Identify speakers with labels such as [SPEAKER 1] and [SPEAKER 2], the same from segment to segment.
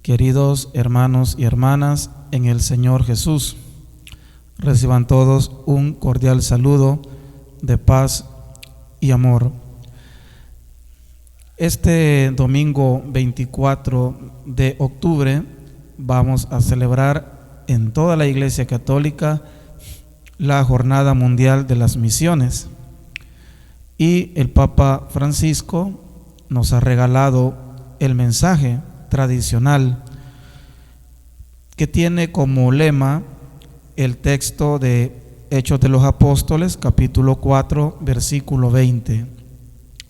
[SPEAKER 1] Queridos hermanos y hermanas en el Señor Jesús, reciban todos un cordial saludo de paz y amor. Este domingo 24 de octubre vamos a celebrar en toda la Iglesia Católica la Jornada Mundial de las Misiones, y el Papa Francisco nos ha regalado el mensaje tradicional que tiene como lema el texto de Hechos de los Apóstoles, capítulo 4, versículo 20.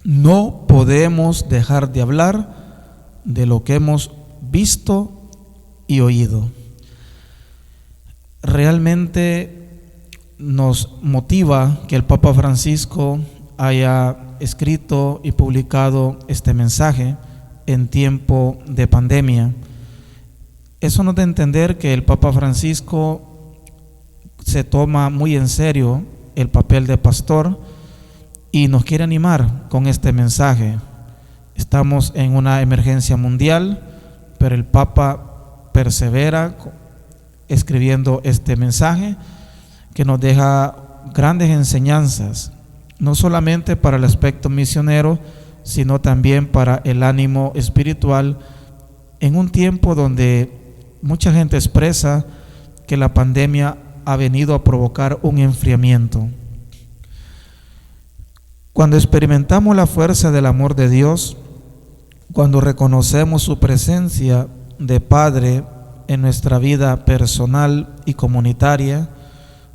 [SPEAKER 1] No podemos dejar de hablar de lo que hemos visto y oído. Realmente nos motiva que el Papa Francisco haya escrito y publicado este mensaje en tiempo de pandemia. Eso nos da a entender que el Papa Francisco se toma muy en serio el papel de pastor y nos quiere animar con este mensaje. Estamos en una emergencia mundial, pero el Papa persevera escribiendo este mensaje que nos deja grandes enseñanzas, no solamente para el aspecto misionero, sino también para el ánimo espiritual, en un tiempo donde mucha gente expresa que la pandemia ha venido a provocar un enfriamiento. Cuando experimentamos la fuerza del amor de Dios, cuando reconocemos su presencia de Padre en nuestra vida personal y comunitaria,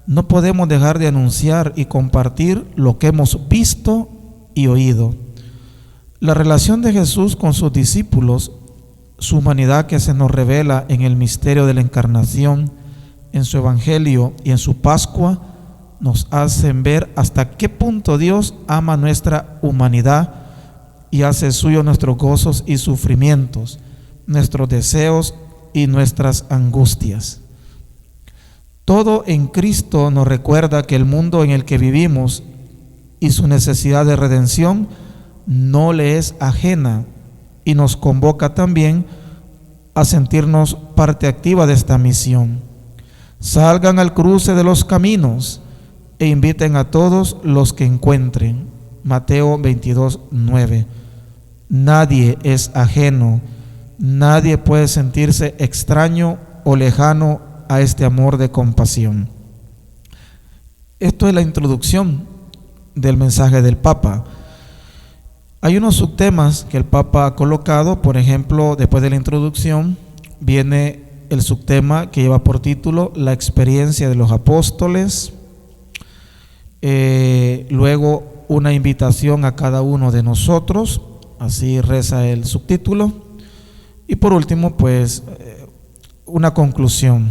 [SPEAKER 1] no podemos dejar de anunciar y compartir lo que hemos visto y oído. La relación de Jesús con sus discípulos, su humanidad que se nos revela en el misterio de la encarnación, en su evangelio y en su Pascua, nos hacen ver hasta qué punto Dios ama nuestra humanidad y hace suyo nuestros gozos y sufrimientos, nuestros deseos y nuestras angustias. Todo en Cristo nos recuerda que el mundo en el que vivimos y su necesidad de redención no le es ajena, y nos convoca también a sentirnos parte activa de esta misión. Salgan al cruce de los caminos e inviten a todos los que encuentren. Mateo 22:9. Nadie es ajeno, nadie puede sentirse extraño o lejano a este amor de compasión. Esto es la introducción del mensaje del Papa. Hay unos subtemas que el Papa ha colocado. Por ejemplo, después de la introducción viene el subtema que lleva por título La experiencia de los apóstoles. Luego una invitación a cada uno de nosotros, así reza el subtítulo. Y por último, pues, una conclusión.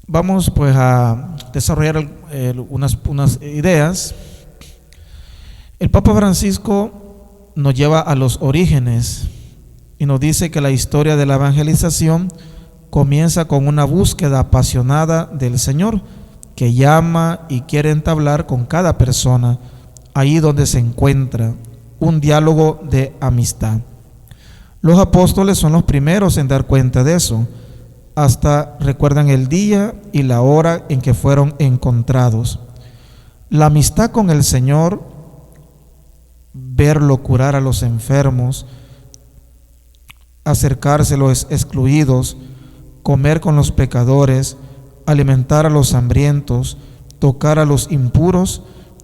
[SPEAKER 1] Vamos pues a desarrollar unas ideas. El Papa Francisco nos lleva a los orígenes y nos dice que la historia de la evangelización comienza con una búsqueda apasionada del Señor, que llama y quiere entablar con cada persona ahí donde se encuentra, un diálogo de amistad. Los apóstoles son los primeros en dar cuenta de eso. Hasta recuerdan el día y la hora en que fueron encontrados. La amistad con el Señor, verlo curar a los enfermos, acercarse a los excluidos, comer con los pecadores, alimentar a los hambrientos, tocar a los impuros,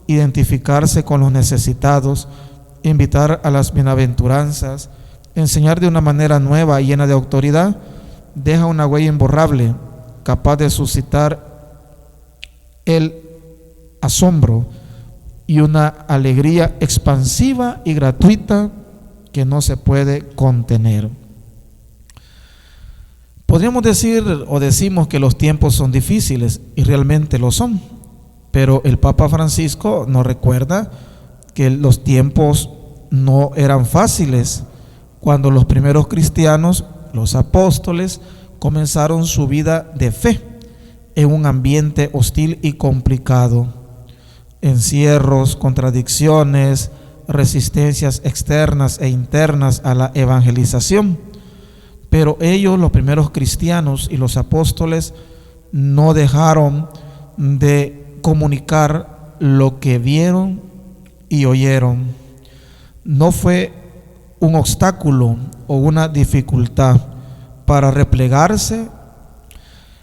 [SPEAKER 1] identificarse con los necesitados, invitar a las bienaventuranzas, enseñar de una manera nueva y llena de autoridad, deja una huella imborrable, capaz de suscitar el asombro y una alegría expansiva y gratuita que no se puede contener. Podríamos decir o decimos que los tiempos son difíciles, y realmente lo son, pero el Papa Francisco nos recuerda que los tiempos no eran fáciles cuando los primeros cristianos, los apóstoles, comenzaron su vida de fe en un ambiente hostil y complicado. Encierros, contradicciones, resistencias externas e internas a la evangelización. Pero ellos, los primeros cristianos y los apóstoles, no dejaron de comunicar lo que vieron y oyeron. No fue un obstáculo o una dificultad para replegarse.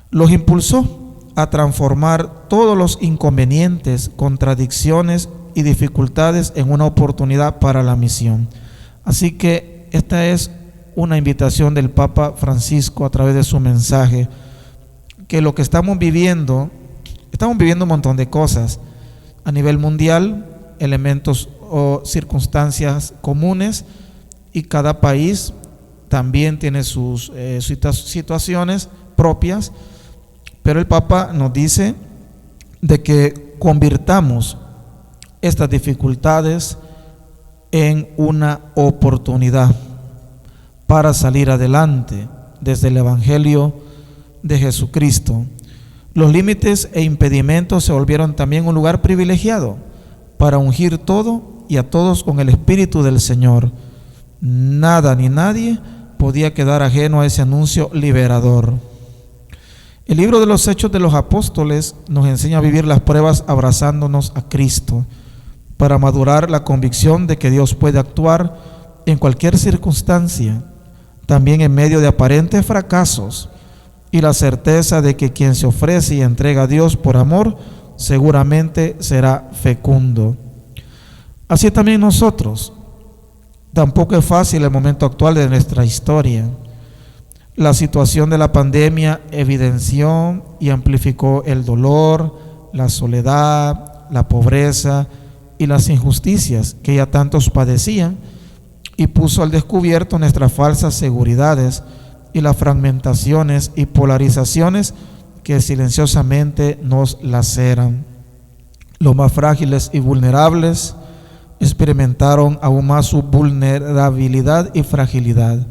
[SPEAKER 1] Los impulsó a transformar todos los inconvenientes, contradicciones y dificultades en una oportunidad para la misión. Así que esta es una invitación del Papa Francisco a través de su mensaje, que lo que estamos viviendo un montón de cosas a nivel mundial, elementos o circunstancias comunes, y cada país también tiene sus situaciones propias, pero el Papa nos dice de que convirtamos estas dificultades en una oportunidad para salir adelante desde el Evangelio de Jesucristo. Los límites e impedimentos se volvieron también un lugar privilegiado para ungir todo y a todos con el Espíritu del Señor. Nada ni nadie podía quedar ajeno a ese anuncio liberador. El libro de los Hechos de los Apóstoles nos enseña a vivir las pruebas abrazándonos a Cristo, para madurar la convicción de que Dios puede actuar en cualquier circunstancia, también en medio de aparentes fracasos, y la certeza de que quien se ofrece y entrega a Dios por amor seguramente será fecundo. Así también nosotros. Tampoco es fácil el momento actual de nuestra historia. La situación de la pandemia evidenció y amplificó el dolor, la soledad, la pobreza y las injusticias que ya tantos padecían, y puso al descubierto nuestras falsas seguridades y las fragmentaciones y polarizaciones que silenciosamente nos laceran. Los más frágiles y vulnerables experimentaron aún más su vulnerabilidad y fragilidad.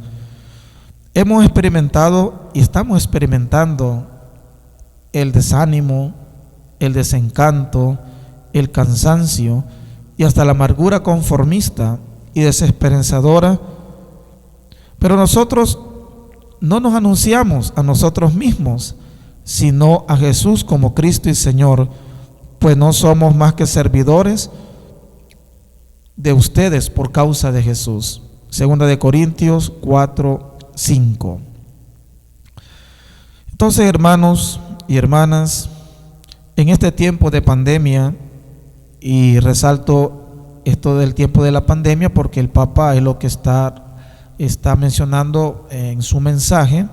[SPEAKER 1] Hemos experimentado y estamos experimentando el desánimo, el desencanto, el cansancio y hasta la amargura conformista y desesperanzadora, pero nosotros no nos anunciamos a nosotros mismos, sino a Jesús como Cristo y Señor, pues no somos más que servidores de ustedes por causa de Jesús. Segunda de Corintios 4:5. Entonces, hermanos y hermanas, en este tiempo de pandemia, y resalto esto del tiempo de la pandemia porque el Papa es lo que está mencionando en su mensaje.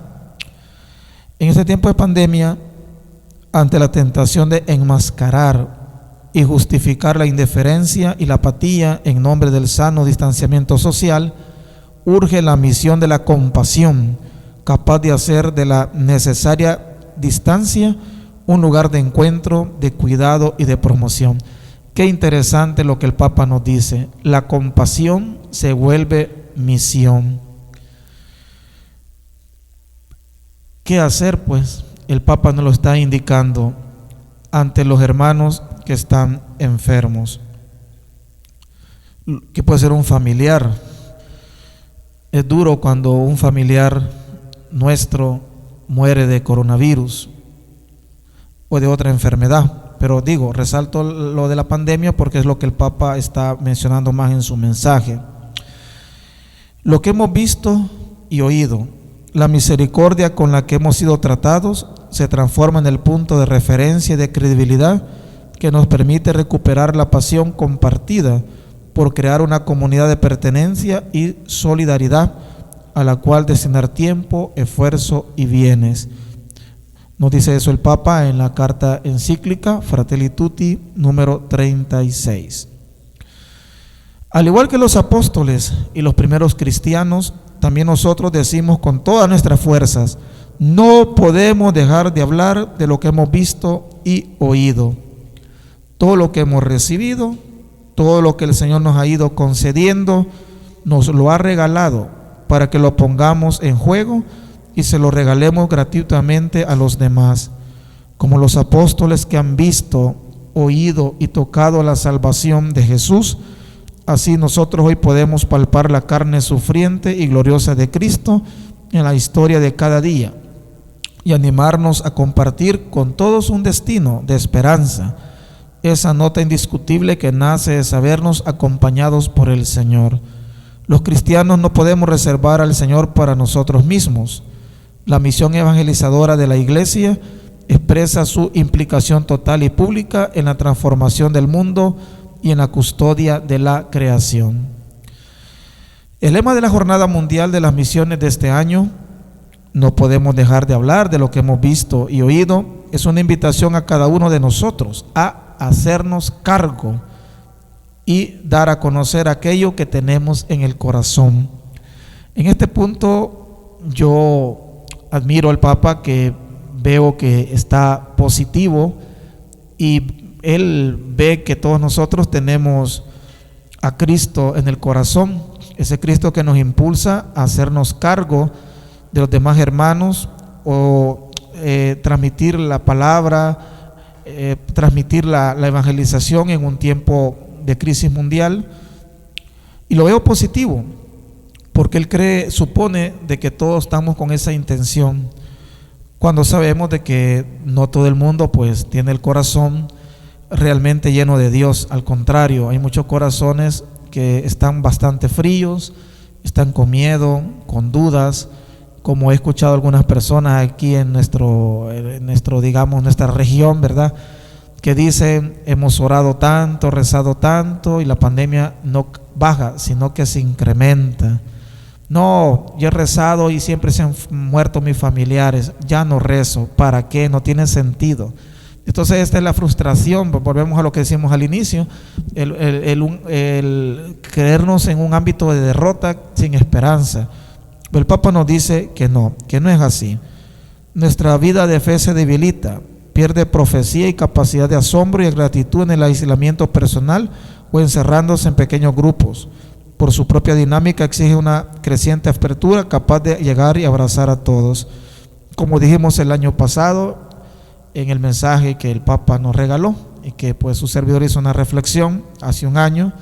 [SPEAKER 1] En este tiempo de pandemia, ante la tentación de enmascarar y justificar la indiferencia y la apatía en nombre del sano distanciamiento social, urge la misión de la compasión, capaz de hacer de la necesaria distancia un lugar de encuentro, de cuidado y de promoción. Qué interesante lo que el Papa nos dice: la compasión se vuelve misión. ¿Qué hacer, pues? El Papa nos lo está indicando ante los hermanos que están enfermos. ¿Qué puede ser un familiar? Es duro cuando un familiar nuestro muere de coronavirus o de otra enfermedad. Pero resalto lo de la pandemia porque es lo que el Papa está mencionando más en su mensaje. Lo que hemos visto y oído, la misericordia con la que hemos sido tratados, se transforma en el punto de referencia y de credibilidad que nos permite recuperar la pasión compartida por crear una comunidad de pertenencia y solidaridad a la cual destinar tiempo, esfuerzo y bienes. Nos dice eso el Papa en la carta encíclica Fratelli Tutti número 36. Al igual que los apóstoles y los primeros cristianos, también nosotros decimos con todas nuestras fuerzas: no podemos dejar de hablar de lo que hemos visto y oído. Todo lo que hemos recibido, todo lo que el Señor nos ha ido concediendo, nos lo ha regalado para que lo pongamos en juego y se lo regalemos gratuitamente a los demás, como los apóstoles que han visto, oído y tocado la salvación de Jesús. Así nosotros hoy podemos palpar la carne sufriente y gloriosa de Cristo en la historia de cada día y animarnos a compartir con todos un destino de esperanza, esa nota indiscutible que nace de sabernos acompañados por el Señor. Los cristianos no podemos reservar al Señor para nosotros mismos. La misión evangelizadora de la Iglesia expresa su implicación total y pública en la transformación del mundo y en la custodia de la creación. El lema de la Jornada Mundial de las Misiones de este año, no podemos dejar de hablar de lo que hemos visto y oído, es una invitación a cada uno de nosotros a hacernos cargo y dar a conocer aquello que tenemos en el corazón. En este punto yo admiro al Papa, que veo que está positivo y él ve que todos nosotros tenemos a Cristo en el corazón, ese Cristo que nos impulsa a hacernos cargo de los demás hermanos o transmitir la palabra, transmitir la evangelización en un tiempo de crisis mundial. Y lo veo positivo porque él supone de que todos estamos con esa intención, cuando sabemos de que no todo el mundo pues tiene el corazón realmente lleno de Dios. Al contrario, hay muchos corazones que están bastante fríos, están con miedo, con dudas, como he escuchado algunas personas aquí en digamos, nuestra región, ¿verdad?, que dicen: hemos orado tanto, rezado tanto y la pandemia no baja, sino que se incrementa. No, yo he rezado y siempre se han muerto mis familiares, ya no rezo, ¿para qué? No tiene sentido. Entonces esta es la frustración, volvemos a lo que decimos al inicio, el creernos en un ámbito de derrota sin esperanza. El Papa nos dice que no es así. Nuestra vida de fe se debilita, pierde profecía y capacidad de asombro y gratitud en el aislamiento personal o encerrándose en pequeños grupos. Por su propia dinámica exige una creciente apertura capaz de llegar y abrazar a todos. Como dijimos el año pasado en el mensaje que el Papa nos regaló y que pues su servidor hizo una reflexión hace un año,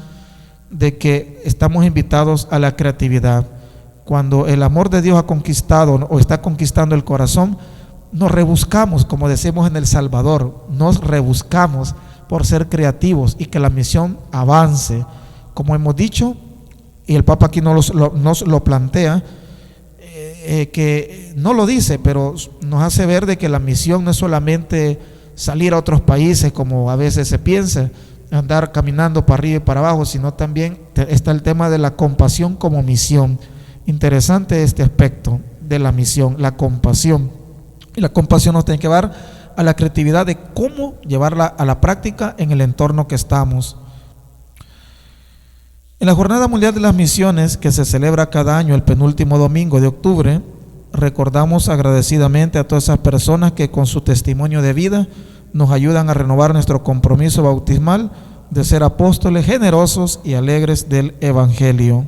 [SPEAKER 1] de que estamos invitados a la creatividad. Cuando el amor de Dios ha conquistado o está conquistando el corazón, nos rebuscamos, como decimos en El Salvador, nos rebuscamos por ser creativos y que la misión avance. Como hemos dicho, y el Papa aquí nos lo plantea, que no lo dice, pero nos hace ver de que la misión no es solamente salir a otros países como a veces se piensa, andar caminando para arriba y para abajo, sino también está el tema de la compasión como misión. Interesante este aspecto de la misión, la compasión. Y la compasión nos tiene que llevar a la creatividad de cómo llevarla a la práctica en el entorno que estamos. En la Jornada Mundial de las Misiones, que se celebra cada año el penúltimo domingo de octubre, recordamos agradecidamente a todas esas personas que con su testimonio de vida nos ayudan a renovar nuestro compromiso bautismal de ser apóstoles generosos y alegres del Evangelio.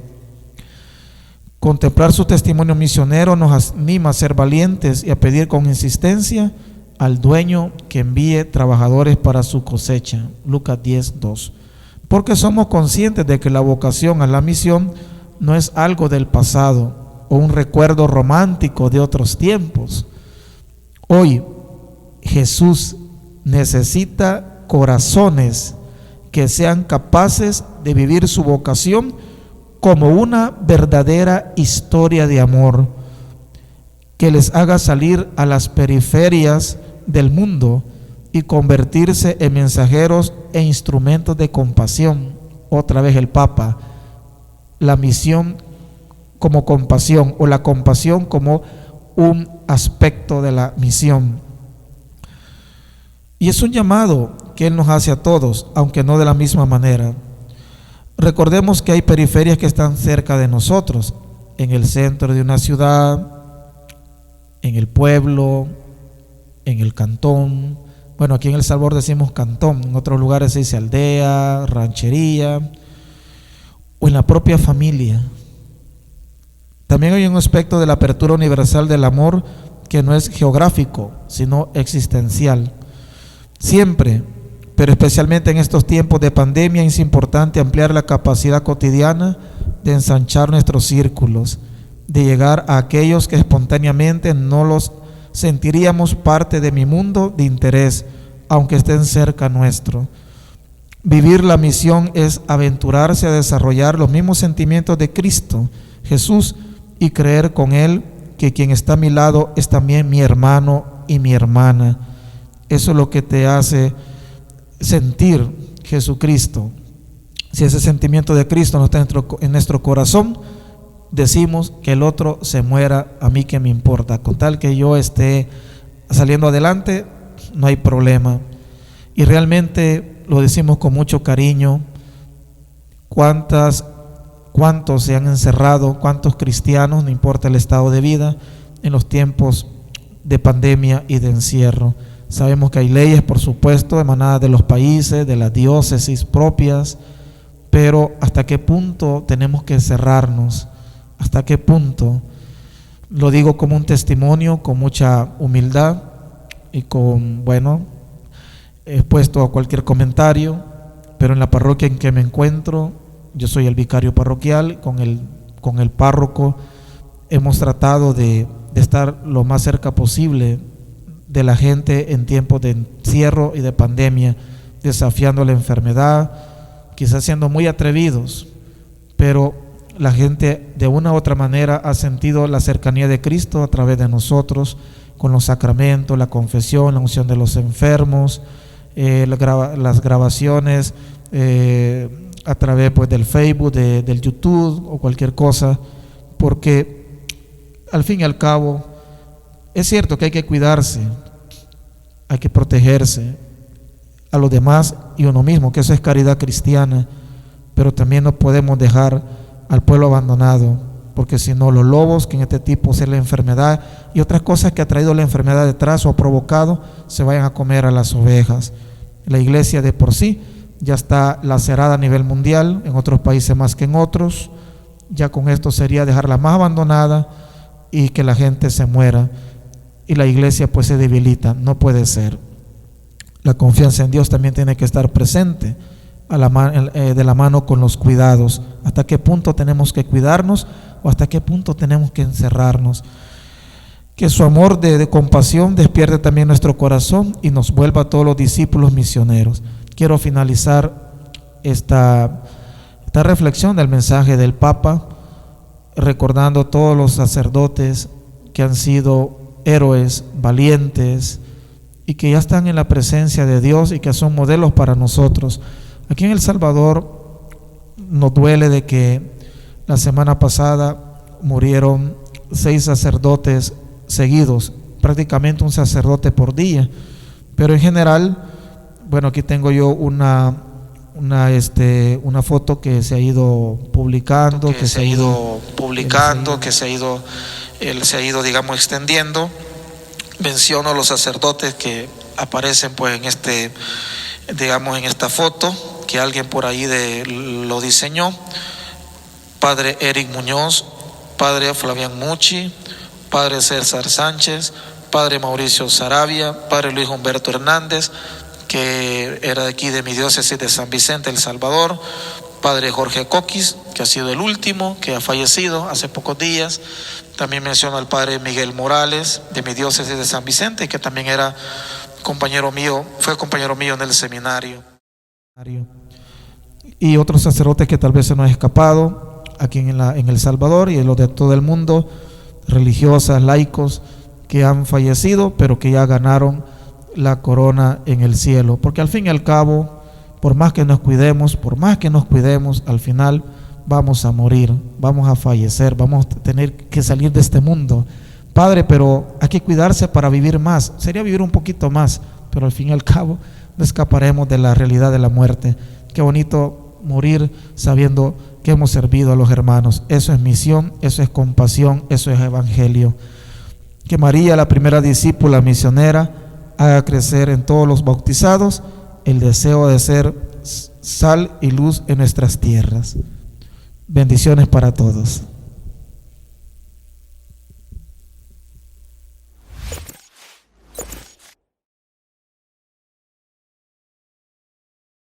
[SPEAKER 1] Contemplar su testimonio misionero nos anima a ser valientes y a pedir con insistencia al dueño que envíe trabajadores para su cosecha. Lucas 10:2. Porque somos conscientes de que la vocación a la misión no es algo del pasado o un recuerdo romántico de otros tiempos. Hoy Jesús necesita corazones que sean capaces de vivir su vocación como una verdadera historia de amor, que les haga salir a las periferias del mundo y convertirse en mensajeros e instrumentos de compasión. Otra vez el Papa, la misión como compasión, o la compasión como un aspecto de la misión. Y es un llamado que Él nos hace a todos, aunque no de la misma manera. Recordemos que hay periferias que están cerca de nosotros, en el centro de una ciudad, en el pueblo, en el cantón. Bueno, aquí en El Salvador decimos cantón, en otros lugares se dice aldea, ranchería, o en la propia familia. También hay un aspecto de la apertura universal del amor que no es geográfico, sino existencial. Siempre, pero especialmente en estos tiempos de pandemia, es importante ampliar la capacidad cotidiana de ensanchar nuestros círculos, de llegar a aquellos que espontáneamente no los sentiríamos parte de mi mundo de interés, aunque estén cerca nuestro. Vivir la misión es aventurarse a desarrollar los mismos sentimientos de Cristo Jesús y creer con Él que quien está a mi lado es también mi hermano y mi hermana. Eso es lo que te hace sentir Jesucristo. Si ese sentimiento de Cristo no está en nuestro corazón, decimos que el otro se muera, a mí que me importa, con tal que yo esté saliendo adelante, no hay problema. Y realmente lo decimos con mucho cariño. ¿Cuántos se han encerrado? ¿Cuántos cristianos, no importa el estado de vida, en los tiempos de pandemia y de encierro? Sabemos que hay leyes, por supuesto, emanadas de los países, de las diócesis propias, pero ¿hasta qué punto tenemos que cerrarnos? ¿Hasta qué punto? Lo digo como un testimonio, con mucha humildad y expuesto a cualquier comentario, pero en la parroquia en que me encuentro, yo soy el vicario parroquial, con el párroco hemos tratado de estar lo más cerca posible de la gente en tiempos de encierro y de pandemia, desafiando la enfermedad, quizás siendo muy atrevidos, pero la gente de una u otra manera ha sentido la cercanía de Cristo a través de nosotros, con los sacramentos, la confesión, la unción de los enfermos, las grabaciones a través del Facebook, del YouTube o cualquier cosa, porque al fin y al cabo es cierto que hay que cuidarse, hay que protegerse a los demás y uno mismo, que eso es caridad cristiana, pero también no podemos dejar al pueblo abandonado, porque si no, los lobos, que en este tipo es la enfermedad y otras cosas que ha traído la enfermedad detrás o ha provocado, se vayan a comer a las ovejas. La iglesia de por sí ya está lacerada a nivel mundial, en otros países más que en otros. Ya con esto sería dejarla más abandonada y que la gente se muera y la iglesia pues se debilita. No puede ser. La confianza en Dios también tiene que estar presente de la mano con los cuidados. ¿Hasta qué punto tenemos que cuidarnos o hasta qué punto tenemos que encerrarnos? Que su amor de compasión despierte también nuestro corazón y nos vuelva a todos los discípulos misioneros. Quiero finalizar esta reflexión del mensaje del Papa recordando a todos los sacerdotes que han sido héroes, valientes y que ya están en la presencia de Dios y que son modelos para nosotros. Aquí en El Salvador nos duele de que la semana pasada murieron 6 sacerdotes seguidos, prácticamente un sacerdote por día, pero en general, aquí tengo yo una foto que se ha ido publicando, que se ha ido digamos extendiendo. Menciono los sacerdotes que aparecen en en esta foto, que alguien por ahí lo diseñó: Padre Eric Muñoz, Padre Flavián Mucci, Padre César Sánchez, Padre Mauricio Saravia, Padre Luis Humberto Hernández, que era de aquí de mi diócesis de San Vicente, El Salvador, Padre Jorge Coquis, que ha sido el último, que ha fallecido hace pocos días. También menciono al Padre Miguel Morales, de mi diócesis de San Vicente, que también fue compañero mío en el seminario. Y otros sacerdotes que tal vez se nos han escapado aquí en El Salvador y en los de todo el mundo, religiosas, laicos, que han fallecido, pero que ya ganaron la corona en el cielo. Porque al fin y al cabo, por más que nos cuidemos, al final vamos a morir, vamos a fallecer, vamos a tener que salir de este mundo. Padre, pero hay que cuidarse para vivir más. Sería vivir un poquito más, pero al fin y al cabo no escaparemos de la realidad de la muerte. Qué bonito morir sabiendo que hemos servido a los hermanos. Eso es misión, eso es compasión, eso es evangelio. Que María, la primera discípula misionera, haga crecer en todos los bautizados el deseo de ser sal y luz en nuestras tierras. Bendiciones para todos.